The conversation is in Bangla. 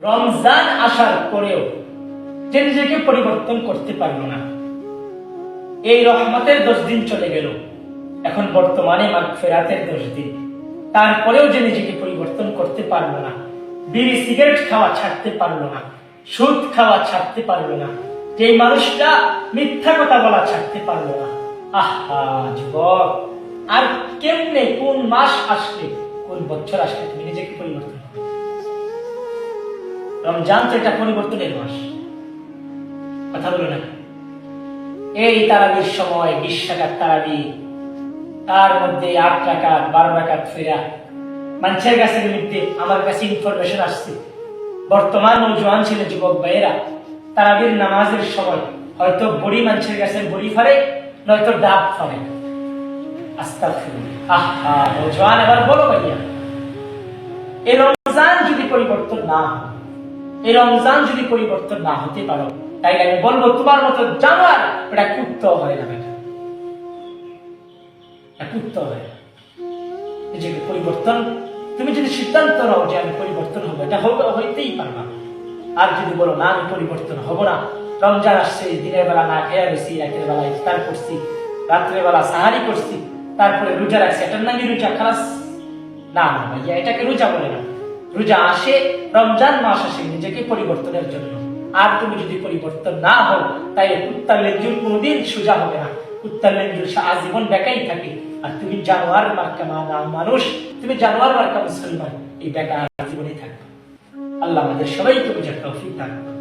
রমজান আসার পরেও যে নিজেকে পরিবর্তন করতে পারলো না, এই রহমতের 10 দিন চলে গেল, এখন বর্তমানে মাগফিরাতের 10 দিন, তারপরেও যে নিজেকে পরিবর্তন করতে পারলো না, বিড়ি সিগারেট খাওয়া ছাড়তে পারলো না, সুদ খাওয়া ছাড়তে পারলো না, যে মানুষটা মিথ্যা কথা বলা ছাড়তে পারলো না, আহা যুবক, আর কেমনে কোন মাস আসলে কোন বছর আসলে তুমি নিজেকে পরিবর্তন করবে? রমজান তো এটা পরিবর্তনের মাস, কথা বলো না? এই তারাবির সময় 20 টাকার তারাবি, তার মধ্যে 8 রাকাত 12 রাকাত ফেরা, মানুষের কাছে নিমিত্তে আমার কাছে ইনফরমেশন আসছে, বর্তমান নওজোয়ান ছেলে যুবক ভাইয়েরা তারাবির নামাজের সময় হয়তো বড়ি মানুষের কাছে বড়ি ফারে, নয়তো ডাব ফারে। আস্তাগফিরুল্লাহ। আহা নওজোয়ান, এবার বলো ভাইয়া, এই রমজান যদি পরিবর্তন না হয়, এই রমজান যদি পরিবর্তন না হতে পারো, তাই আমি বলবো তোমার মতো জানোয়ার এটা কুত্তা হয় না, কুত্তা হয় না। নিজেকে পরিবর্তন, তুমি যদি সিদ্ধান্ত নাও যে আমি পরিবর্তন হবো, এটা হইতেই পারবা। আর যদি বলো না আমি পরিবর্তন হব না, রমজান আসছে, দিনের বেলা না খেয়ে রয়েছি, রাতের বেলা ইফতার করছি, রাত্রের বেলা সাহারি করছি, তারপরে রোজা রাখছি, এটার নামই রোজা, খালাস? না না ভাইয়া, এটাকে রোজা বলে না। রোজা আসে, রমজান মাস আসে নিজেকে পরিবর্তনের জন্য। আর তুমি যদি পরিবর্তন না হও, তাই কুত্তার লেঞ্জুর কোনোদিন সোজা হবে না, কুত্তার লেঞ্জুর আজীবন বেকাই থাকে। আর তুমি জানোয়ার মার্কা মানুষ, তুমি জানোয়ার মার্কা মুসলমান, এই বেকা জীবনে থাকবে। আল্লাহ আমাদের সবাইকে বুঝার তৌফিক দান করুন।